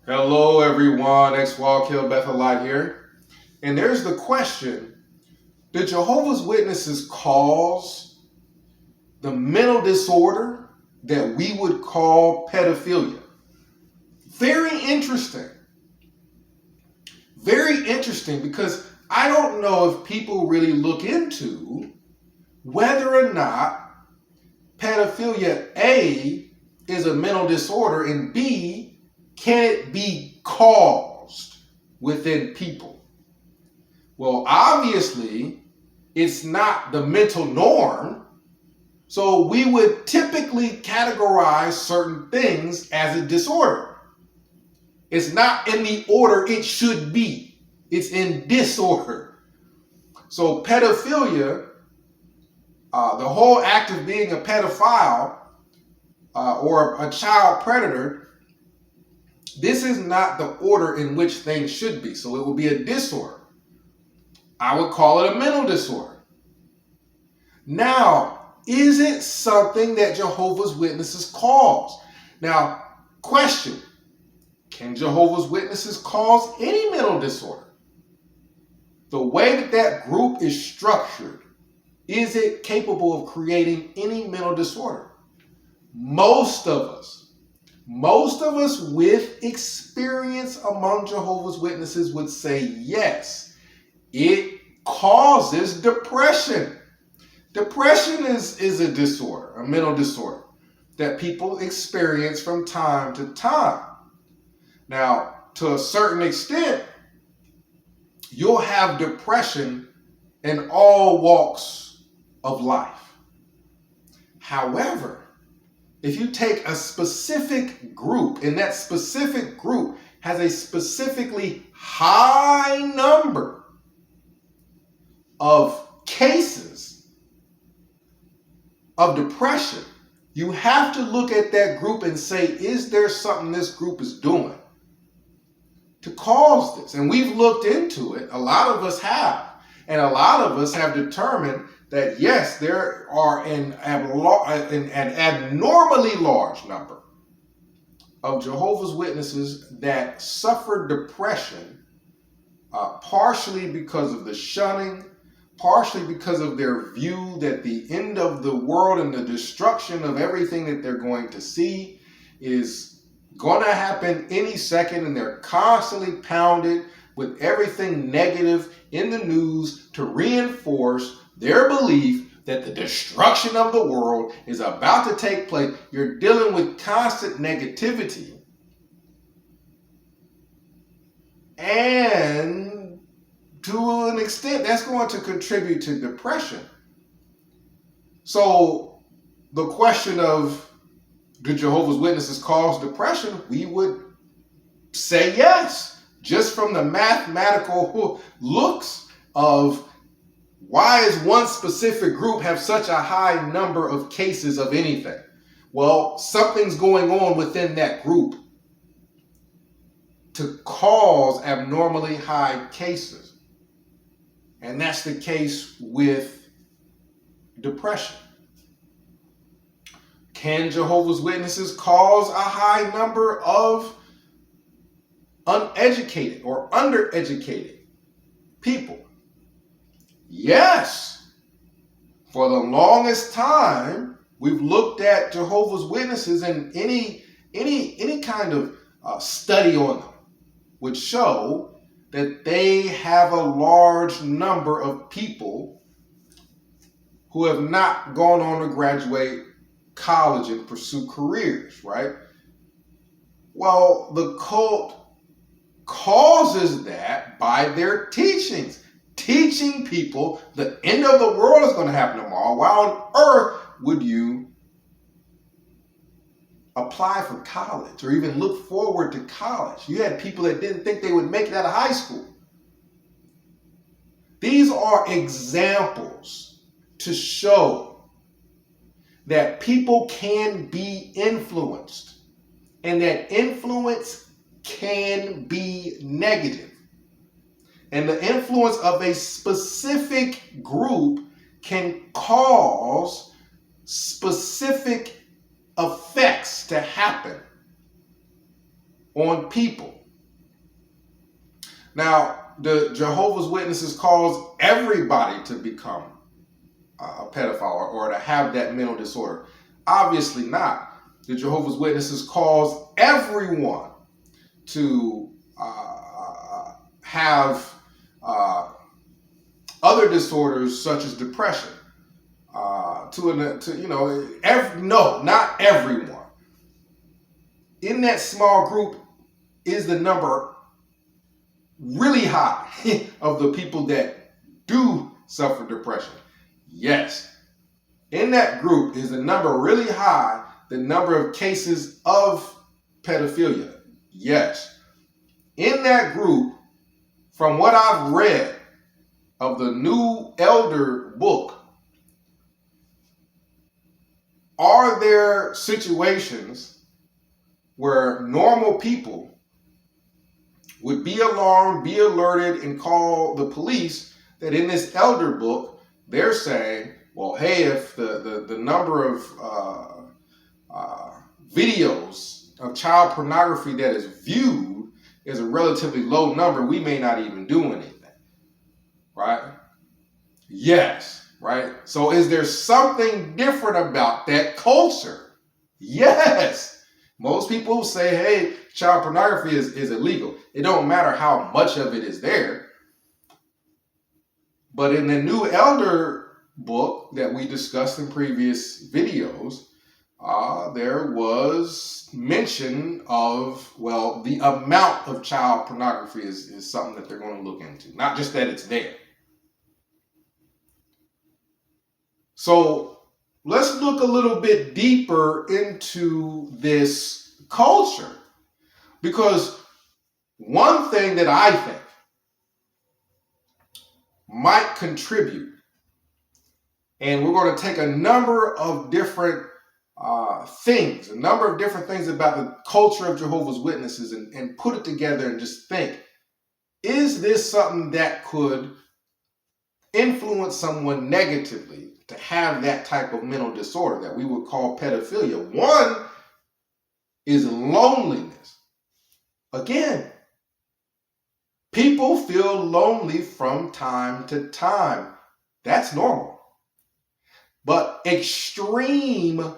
Hello, everyone. Kill Bethelite here. And there's the question: did Jehovah's Witnesses cause the mental disorder that we would call pedophilia? Very interesting. Very interesting, because I don't know if people really look into whether or not pedophilia, A, is a mental disorder, and B, can it be caused within people? Well, obviously, it's not the mental norm, so we would typically categorize certain things as a disorder. It's not in the order it should be. It's in disorder. So pedophilia, the whole act of being a pedophile or a child predator, this is not the order in which things should be. So it would be a disorder. I would call it a mental disorder. Now, is it something that Jehovah's Witnesses cause? Now, question: can Jehovah's Witnesses cause any mental disorder? The way that group is structured, is it capable of creating any mental disorder? Most of us with experience among Jehovah's Witnesses would say yes. It causes depression. Depression is a disorder, a mental disorder that people experience from time to time. Now, to a certain extent, you'll have depression in all walks of life. However, if you take a specific group, and that specific group has a specifically high number of cases of depression, you have to look at that group and say, is there something this group is doing to cause this? And we've looked into it. A lot of us have. And a lot of us have determined that, yes, there are an abnormally large number of Jehovah's Witnesses that suffer depression, partially because of the shunning, partially because of their view that the end of the world and the destruction of everything that they're going to see is going to happen any second, and they're constantly pounded with everything negative in the news to reinforce their belief that the destruction of the world is about to take place. You're dealing with constant negativity. And to an extent, that's going to contribute to depression. So the question of, do Jehovah's Witnesses cause depression? We would say yes, just from the mathematical looks of why is one specific group have such a high number of cases of anything? Well, something's going on within that group to cause abnormally high cases. And that's the case with depression. Can Jehovah's Witnesses cause a high number of uneducated or undereducated people? Yes. For the longest time, we've looked at Jehovah's Witnesses, and any kind of study on them would show that they have a large number of people who have not gone on to graduate college and pursue careers, right? Well, the cult causes that by their teachings. Teaching people the end of the world is going to happen tomorrow. Why on earth would you apply for college or even look forward to college? You had people that didn't think they would make it out of high school. These are examples to show that people can be influenced, and that influence can be negative. And the influence of a specific group can cause specific effects to happen on people. Now, the Jehovah's Witnesses cause everybody to become a pedophile or to have that mental disorder. Obviously not. The Jehovah's Witnesses cause everyone to have other disorders such as depression. No, not everyone. In that small group is the number really high of the people that do suffer depression. Yes. In that group is the number really high, the number of cases of pedophilia. Yes. In that group, from what I've read of the New Elder book, are there situations where normal people would be alarmed, be alerted, and call the police? That in this elder book, they're saying, well, hey, if the number of videos of child pornography that is viewed is a relatively low number, we may not even do anything, right? Yes. Right? So is there something different about that culture? Yes. Most people say, hey, child pornography is illegal. It don't matter how much of it is there. But in the New Elder book that we discussed in previous videos, there was mention of, well, the amount of child pornography is something that they're going to look into. Not just that it's there. So let's look a little bit deeper into this culture, because one thing that I think might contribute, and we're going to take a number of different things about the culture of Jehovah's Witnesses and put it together and just think, is this something that could influence someone negatively to have that type of mental disorder that we would call pedophilia? One is loneliness. Again, people feel lonely from time to time. That's normal. But extreme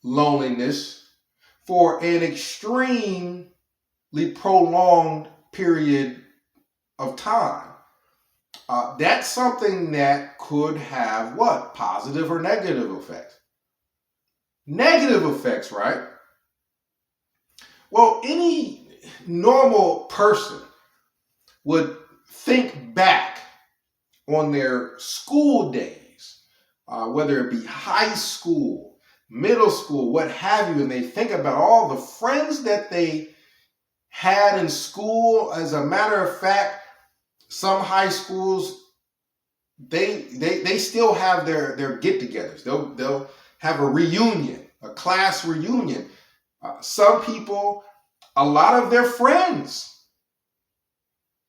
loneliness for an extremely prolonged period of time, that's something that could have what? Positive or negative effects? Negative effects, right? Well, any normal person would think back on their school days, whether it be high school, middle school, what have you, and they think about all the friends that they had in school. As a matter of fact, some high schools, they still have their get-togethers. They'll have a reunion, a class reunion. Some people, a lot of their friends,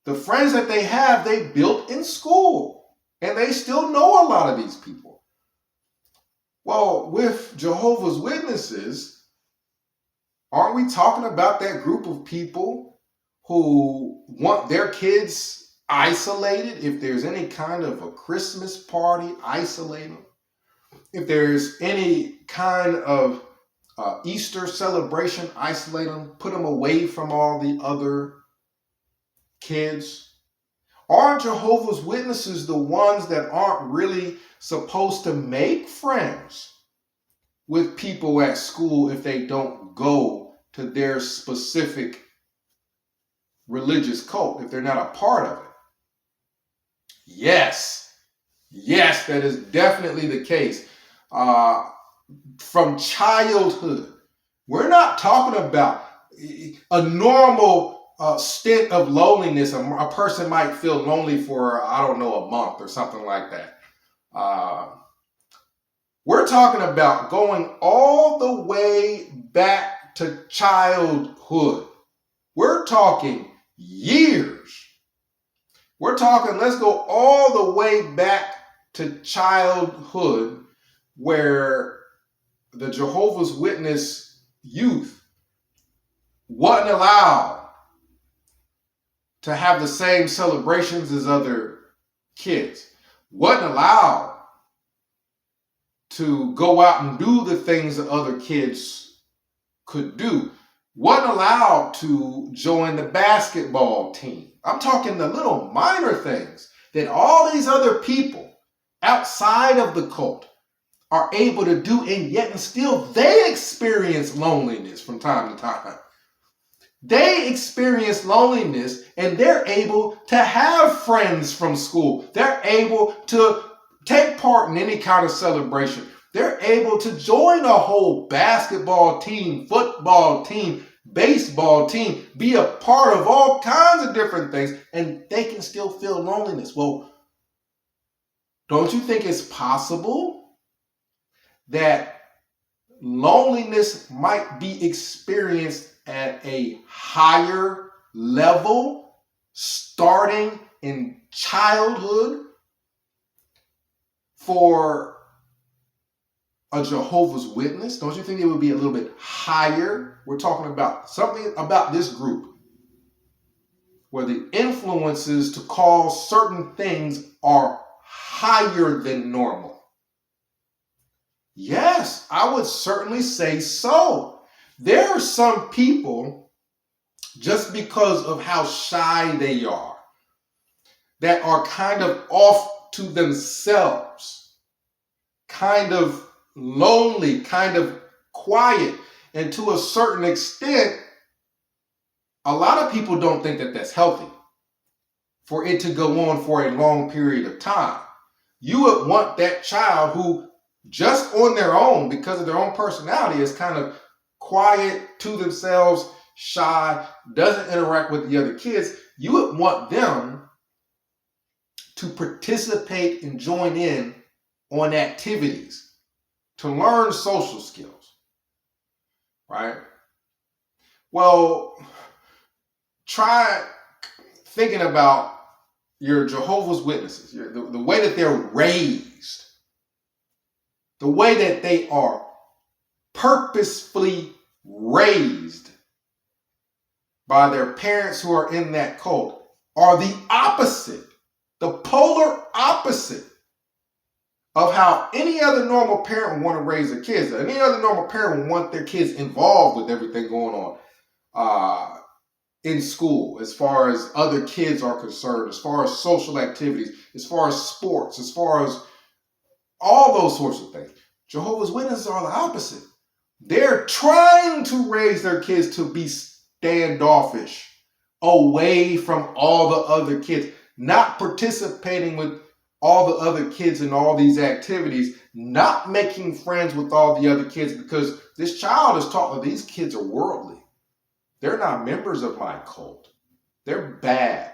the friends that they have, they built in school, and they still know a lot of these people. Well, with Jehovah's Witnesses, aren't we talking about that group of people who want their kids isolated? If there's any kind of a Christmas party, isolate them. If there's any kind of Easter celebration, isolate them, put them away from all the other kids. Aren't Jehovah's Witnesses the ones that aren't really supposed to make friends with people at school if they don't go to their specific religious cult, if they're not a part of it? Yes, that is definitely the case. From childhood, we're not talking about a normal stint of loneliness. A person might feel lonely for, I don't know, a month or something like that. We're talking about going all the way back to childhood. We're talking years. We're talking, let's go all the way back to childhood, where the Jehovah's Witness youth wasn't allowed to have the same celebrations as other kids, wasn't allowed to go out and do the things that other kids could do, wasn't allowed to join the basketball team. I'm talking the little minor things that all these other people outside of the cult are able to do, and yet and still they experience loneliness from time to time. They experience loneliness and they're able to have friends from school. They're able to take part in any kind of celebration. They're able to join a whole basketball team, football team, baseball team, be a part of all kinds of different things, and they can still feel loneliness. Well, don't you think it's possible that loneliness might be experienced at a higher level starting in childhood for a Jehovah's Witness? Don't you think it would be a little bit higher? We're talking about something about this group where the influences to cause certain things are higher than normal. Yes, I would certainly say so. There are some people, just because of how shy they are, that are kind of off to themselves, kind of lonely, kind of quiet. And to a certain extent, a lot of people don't think that that's healthy for it to go on for a long period of time. You would want that child who just on their own, because of their own personality, is kind of quiet, to themselves, shy, doesn't interact with the other kids. You would want them to participate and join in on activities, to learn social skills, right? Well, try thinking about your Jehovah's Witnesses, the way that they're raised, the way that they are purposefully raised by their parents who are in that cult are the opposite, the polar opposite of how any other normal parent would want to raise their kids. Any other normal parent would want their kids involved with everything going on in school, as far as other kids are concerned, as far as social activities, as far as sports, as far as all those sorts of things. Jehovah's Witnesses are the opposite. They're trying to raise their kids to be standoffish, away from all the other kids, not participating with all the other kids in all these activities, not making friends with all the other kids, because this child is taught that these kids are worldly. They're not members of my cult. They're bad.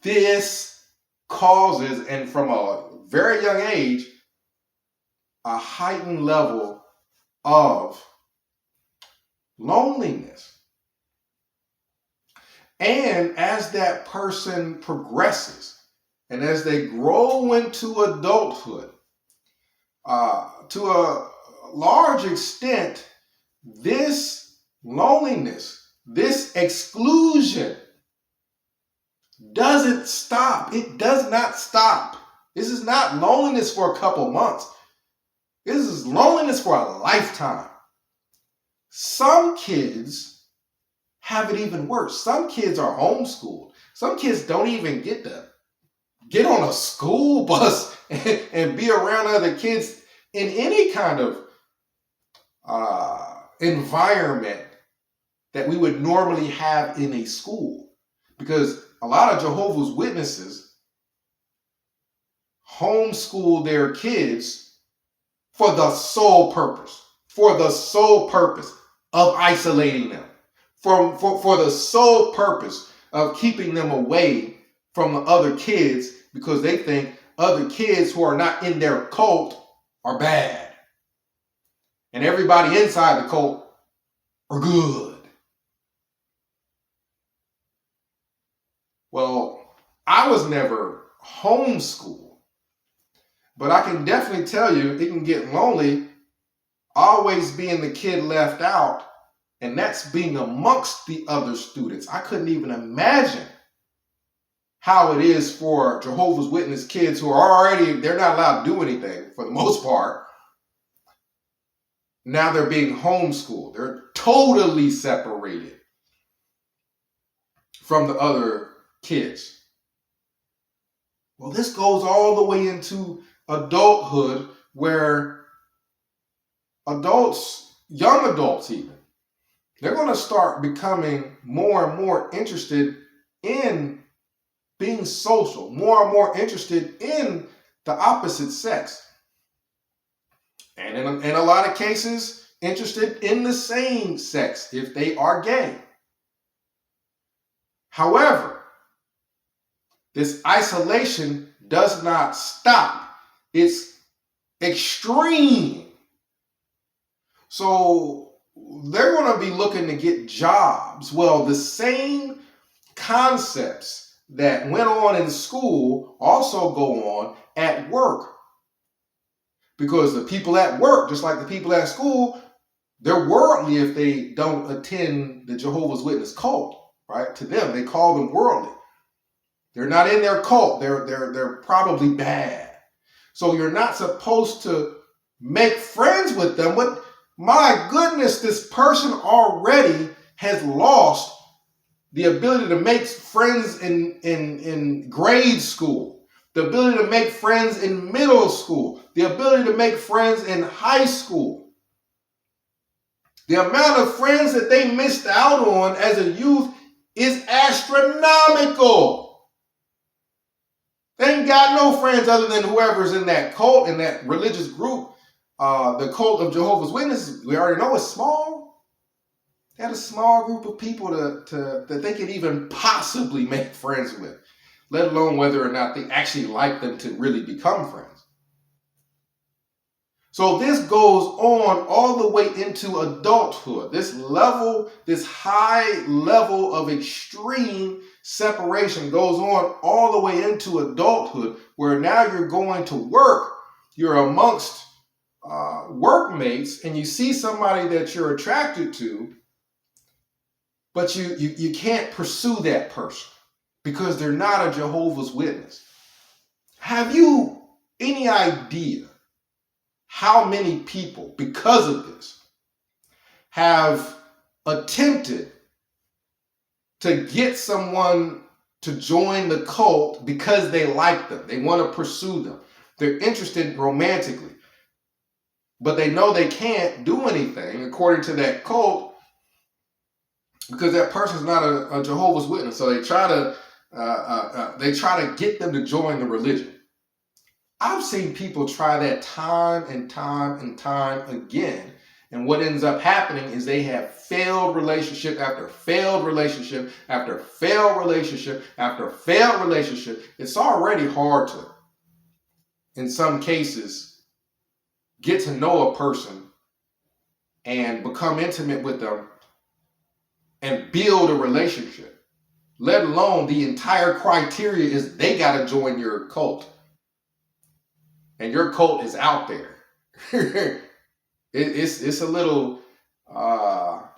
This causes, and from a very young age, a heightened level of loneliness. And as that person progresses, and as they grow into adulthood, to a large extent, this loneliness, this exclusion doesn't stop. It does not stop. This is not loneliness for a couple months. This is loneliness for a lifetime. Some kids have it even worse. Some kids are homeschooled. Some kids don't even get to get on a school bus and be around other kids in any kind of environment that we would normally have in a school. Because a lot of Jehovah's Witnesses homeschool their kids for the sole purpose of isolating them, for the sole purpose of keeping them away from the other kids, because they think other kids who are not in their cult are bad. And everybody inside the cult are good. Well, I was never homeschooled, but I can definitely tell you it can get lonely always being the kid left out And that's being amongst the other students. I couldn't even imagine how it is for Jehovah's Witness kids who are already, they're not allowed to do anything for the most part. Now they're being homeschooled. They're totally separated from the other kids. Well, this goes all the way into adulthood, where adults, young adults even, they're going to start becoming more and more interested in being social, more and more interested in the opposite sex. And in a lot of cases, interested in the same sex if they are gay. However, this isolation does not stop. It's extreme. So they're going to be looking to get jobs. Well, the same concepts that went on in school also go on at work. Because the people at work, just like the people at school, they're worldly if they don't attend the Jehovah's Witness cult, right? To them, they call them worldly. They're not in their cult. They're probably bad. So you're not supposed to make friends with them. But my goodness, this person already has lost the ability to make friends in grade school, the ability to make friends in middle school, the ability to make friends in high school. The amount of friends that they missed out on as a youth is astronomical. They ain't got no friends other than whoever's in that cult, in that religious group. The cult of Jehovah's Witnesses, we already know it's small. They had a small group of people that they could even possibly make friends with, let alone whether or not they actually like them to really become friends. So this goes on all the way into adulthood. This high level of extreme separation goes on all the way into adulthood, where now you're going to work, you're amongst workmates, and you see somebody that you're attracted to, but you can't pursue that person because they're not a Jehovah's Witness. Have you any idea how many people, because of this, have attempted to get someone to join the cult because they like them? They want to pursue them. They're interested romantically, but they know they can't do anything according to that cult because that person's not a Jehovah's Witness. So they try to get them to join the religion. I've seen people try that time and time and time again. And what ends up happening is they have failed relationship after failed relationship after failed relationship after failed relationship. It's already hard to, in some cases, get to know a person and become intimate with them and build a relationship. Let alone the entire criteria is they got to join your cult. And your cult is out there. It's a little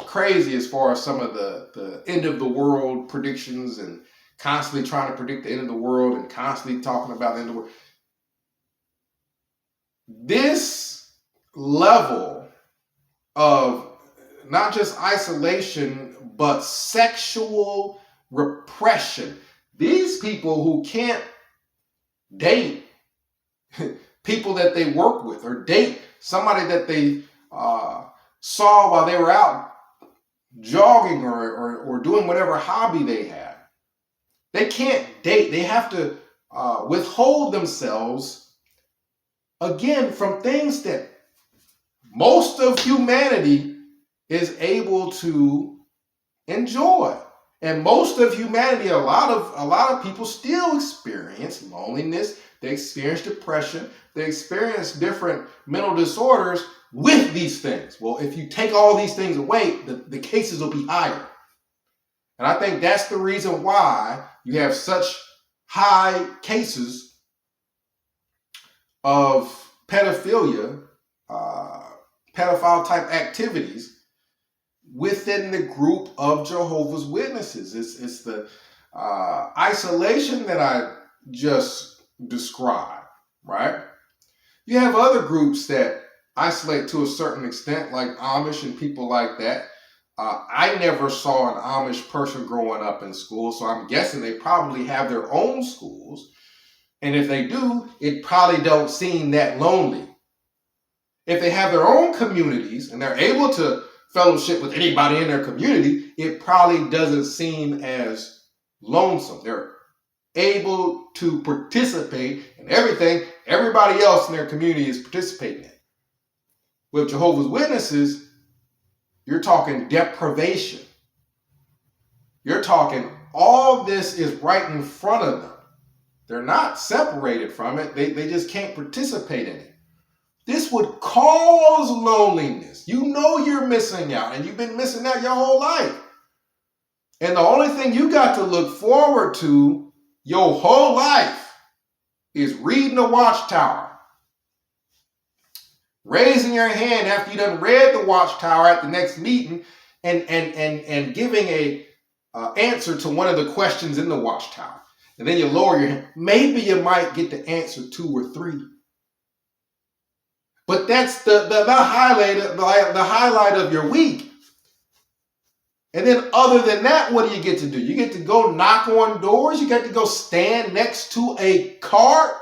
crazy as far as some of the end of the world predictions and constantly trying to predict the end of the world and constantly talking about the end of the world. This level of not just isolation, but sexual repression. These people who can't date people that they work with or date somebody that they saw while they were out jogging or doing whatever hobby they had. They can't date. They have to withhold themselves, again, from things that most of humanity is able to enjoy. And most of humanity, a lot of people still experience loneliness. They experience depression. They experience different mental disorders with these things. Well, if you take all these things away, the cases will be higher. And I think that's the reason why you have such high cases of pedophilia, pedophile type activities, within the group of Jehovah's Witnesses. It's the isolation that I just described, right? You have other groups that isolate to a certain extent, like Amish and people like that. I never saw an Amish person growing up in school, so I'm guessing they probably have their own schools. And if they do, it probably don't seem that lonely. If they have their own communities and they're able to fellowship with anybody in their community, it probably doesn't seem as lonesome. They're able to participate in everything everybody else in their community is participating in. With Jehovah's Witnesses, you're talking deprivation. You're talking all this is right in front of them. They're not separated from it. They just can't participate in it. This would cause loneliness. You know you're missing out, and you've been missing out your whole life. And the only thing you got to look forward to your whole life is reading the Watchtower. Raising your hand after you done read the Watchtower at the next meeting and giving a answer to one of the questions in the Watchtower. And then you lower your hand. Maybe you might get the answer 2 or 3. But that's the highlight of your week. And then other than that, what do you get to do? You get to go knock on doors. You get to go stand next to a cart.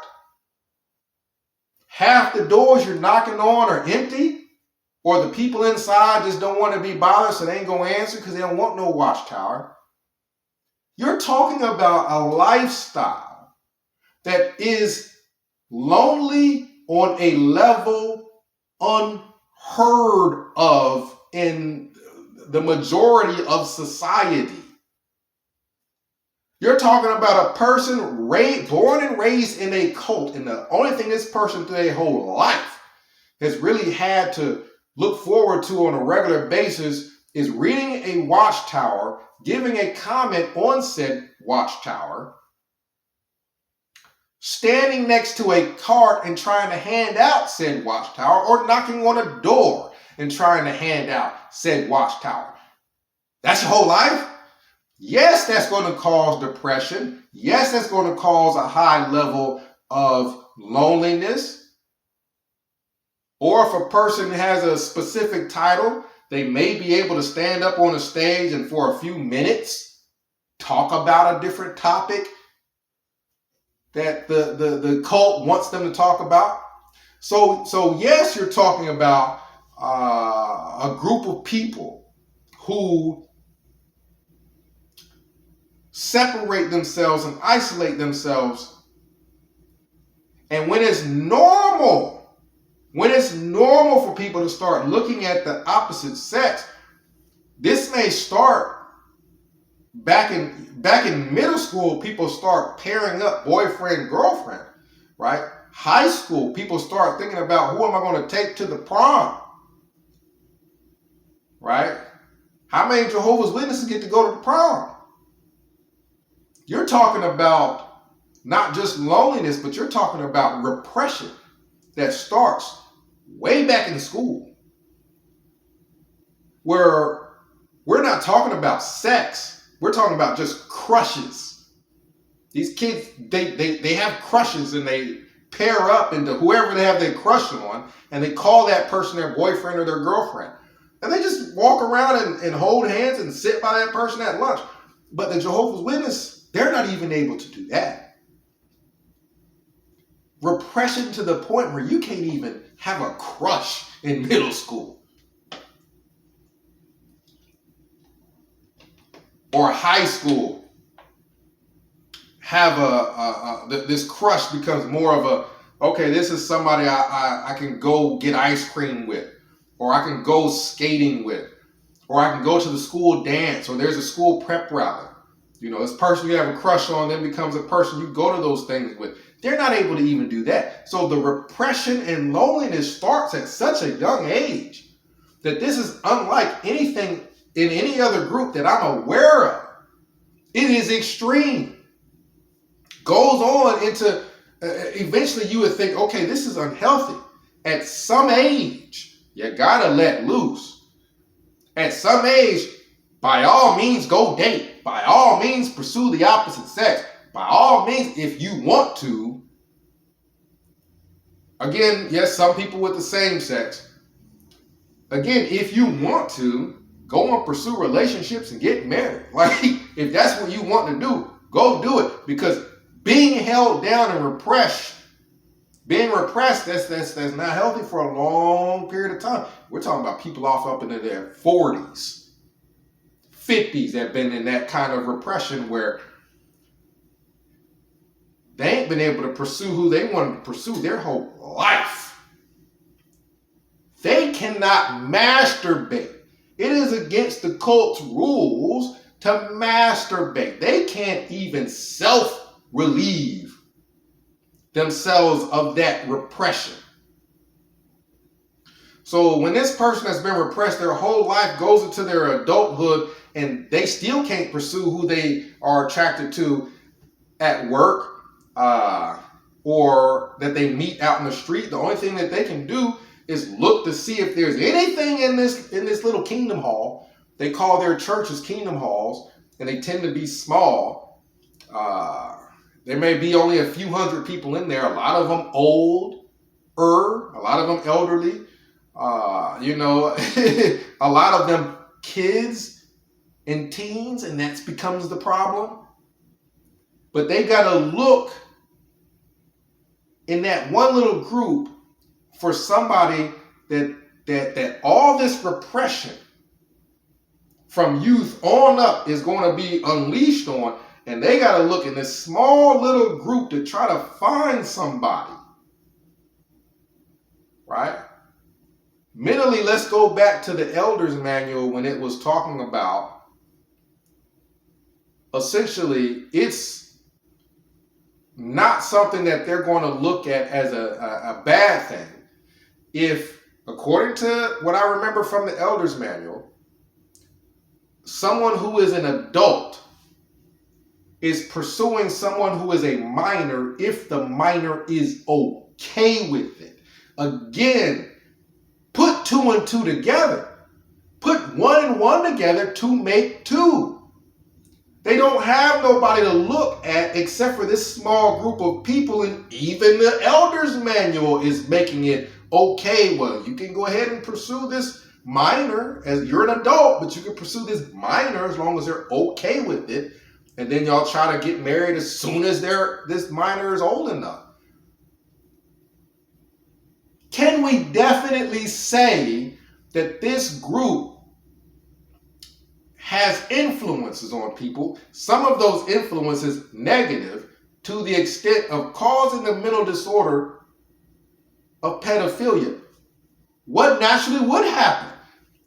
Half the doors you're knocking on are empty, or the people inside just don't want to be bothered, so they ain't going to answer because they don't want no Watchtower. You're talking about a lifestyle that is lonely on a level unheard of in the majority of society. You're talking about a person born and raised in a cult, and the only thing this person through their whole life has really had to look forward to on a regular basis is reading a Watchtower, giving a comment on said Watchtower, standing next to a cart and trying to hand out said Watchtower, or knocking on a door and trying to hand out said Watchtower. That's your whole life? Yes, that's going to cause depression. Yes, that's going to cause a high level of loneliness. Or if a person has a specific title, they may be able to stand up on a stage and for a few minutes talk about a different topic that the cult wants them to talk about. So yes, you're talking about a group of people who separate themselves and isolate themselves. And when it's normal for people to start looking at the opposite sex, this may start back in middle school. People start pairing up boyfriend, girlfriend, right? High school, people start thinking about who am I going to take to the prom, right? How many Jehovah's Witnesses get to go to the prom? You're talking about not just loneliness, but you're talking about repression that starts way back in school, where we're not talking about sex. We're talking about just crushes. These kids, they have crushes and they pair up into whoever they have their crush on, and they call that person their boyfriend or their girlfriend. And they just walk around and hold hands and sit by that person at lunch. But the Jehovah's Witness, they're not even able to do that. Repression to the point where you can't even have a crush in middle school. Or high school. Have this crush becomes more of a, okay, this is somebody I can go get ice cream with. Or I can go skating with. Or I can go to the school dance. Or there's a school prep rally. You know, this person you have a crush on then becomes a person you go to those things with. They're not able to even do that. So the repression and loneliness starts at such a young age that this is unlike anything in any other group that I'm aware of. It is extreme. Goes on into, eventually you would think, okay, this is unhealthy. At some age, you gotta let loose. At some age, by all means, go date. By all means, pursue the opposite sex. By all means, if you want to. Again, yes, some people with the same sex. Again, if you want to, go and pursue relationships and get married. Like, if that's what you want to do, go do it. Because being held down and being repressed, that's not healthy for a long period of time. We're talking about people off up into their 40s, 50s that have been in that kind of repression where they ain't been able to pursue who they wanted to pursue their whole life. They cannot masturbate. It is against the cult's rules to masturbate. They can't even self-relieve themselves of that repression. So when this person has been repressed their whole life, goes into their adulthood, and they still can't pursue who they are attracted to at work, or that they meet out in the street, the only thing that they can do is look to see if there's anything in this little kingdom hall. They call their churches kingdom halls, and they tend to be small. There may be only a few hundred people in there. A lot of them older, a lot of them elderly. A lot of them kids and teens, and that becomes the problem. But they got to look in that one little group for somebody that all this repression from youth on up is going to be unleashed on, and they got to look in this small little group to try to find somebody, right? Mentally, let's go back to the Elders Manual when it was talking about, essentially, it's not something that they're going to look at as a bad thing. If, according to what I remember from the Elders Manual, someone who is an adult is pursuing someone who is a minor if the minor is okay with it. Again, put two and two together. Put one and one together to make two. They don't have nobody to look at except for this small group of people, and even the Elders Manual is making it okay. Well, you can go ahead and pursue this minor as you're an adult, but you can pursue this minor as long as they're okay with it. And then y'all try to get married as soon as this minor is old enough. Can we definitely say that this group has influences on people, some of those influences negative, to the extent of causing the mental disorder of pedophilia? What naturally would happen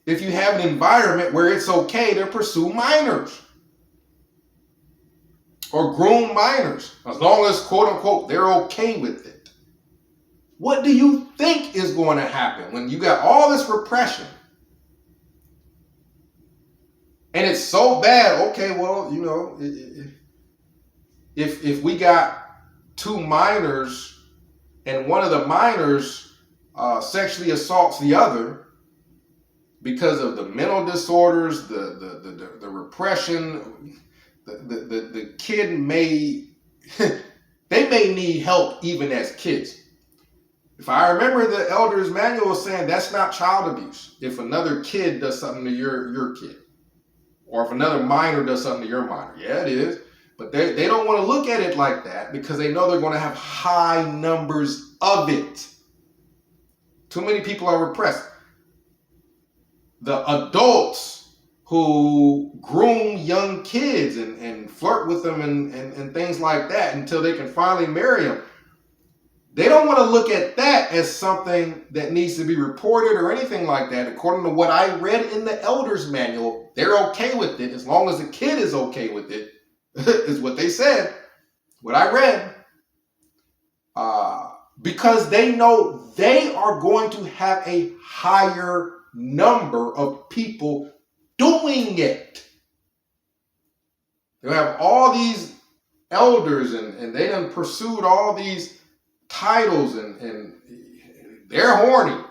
if you have an environment where it's okay to pursue minors or groom minors, as long as, quote unquote, they're okay with it? What do you think is going to happen when you got all this repression? And it's so bad, okay, well, if we got two minors and one of the minors sexually assaults the other because of the mental disorders, the repression, the kid may, they may need help even as kids. If I remember, the Elders Manual is saying that's not child abuse if another kid does something to your kid. Or if another minor does something to your minor. Yeah, it is. But they don't want to look at it like that because they know they're going to have high numbers of it. Too many people are repressed. The adults who groom young kids and flirt with them and things like that until they can finally marry them, they don't want to look at that as something that needs to be reported or anything like that. According to what I read in the Elders Manual, they're okay with it as long as the kid is okay with it, is what they said, what I read. Because they know they are going to have a higher number of people doing it. They'll have all these elders and they done pursued all these titles and they're horny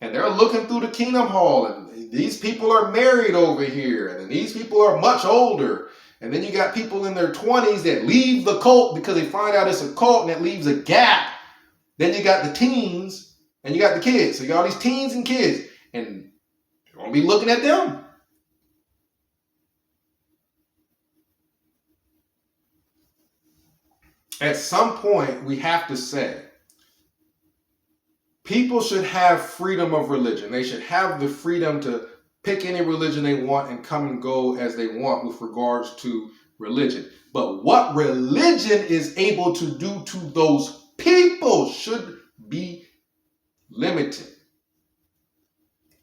and they're looking through the kingdom hall and these people are married over here, and then these people are much older. And then you got people in their 20s that leave the cult because they find out it's a cult, and that leaves a gap. Then you got the teens, and you got the kids. So you got all these teens and kids, and you're going to be looking at them. At some point, we have to say, people should have freedom of religion. They should have the freedom to pick any religion they want and come and go as they want with regards to religion. But what religion is able to do to those people should be limited.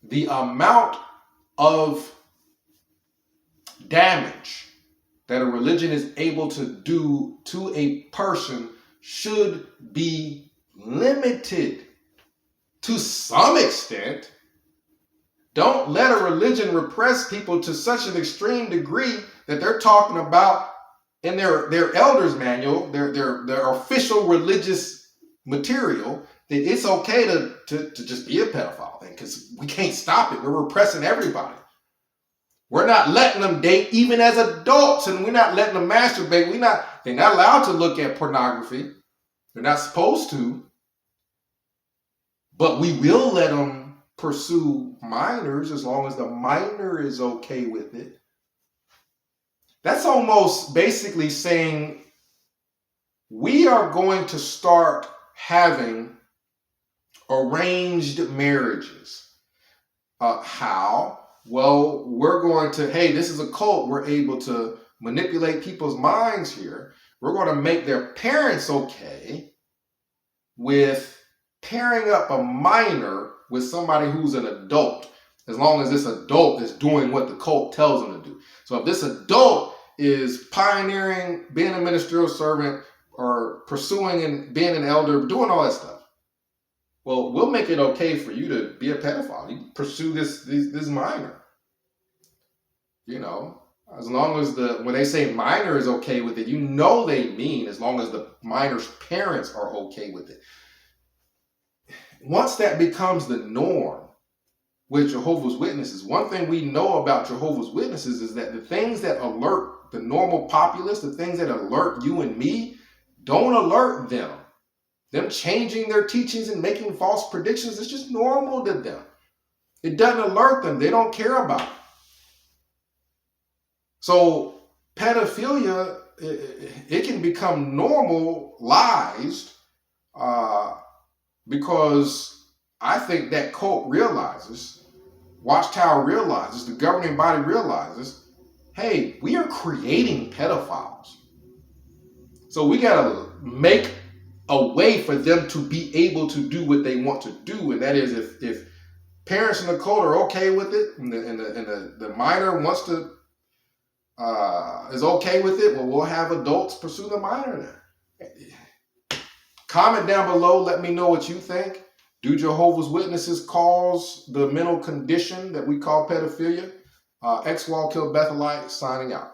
The amount of damage that a religion is able to do to a person should be limited to some extent. Don't let a religion repress people to such an extreme degree that they're talking about in their elders manual, their official religious material, that it's okay to just be a pedophile, because we can't stop it. We're repressing everybody. We're not letting them date even as adults, and we're not letting them masturbate. They're not allowed to look at pornography. They're not supposed to. But we will let them pursue minors as long as the minor is okay with it. That's almost basically saying we are going to start having arranged marriages. How? Well, we're going to, hey, this is a cult. We're able to manipulate people's minds here. We're going to make their parents okay with pairing up a minor with somebody who's an adult, as long as this adult is doing what the cult tells them to do. So if this adult is pioneering, being a ministerial servant, or pursuing and being an elder, doing all that stuff, well, we'll make it okay for you to be a pedophile. You pursue this minor. You know, as long as when they say minor is okay with it, you know they mean as long as the minor's parents are okay with it. Once that becomes the norm with Jehovah's Witnesses, one thing we know about Jehovah's Witnesses is that the things that alert the normal populace, the things that alert you and me, don't alert them. Them changing their teachings and making false predictions is just normal to them. It doesn't alert them. They don't care about it. So pedophilia, it can become normalized because I think that cult realizes, Watchtower realizes, the governing body realizes, hey, we are creating pedophiles. So we got to make a way for them to be able to do what they want to do. And that is if parents in the cult are okay with it and the minor wants to, is okay with it, well, we'll have adults pursue the minor then. Comment down below. Let me know what you think. Do Jehovah's Witnesses cause the mental condition that we call pedophilia? X-Wall Kill Bethelite signing out.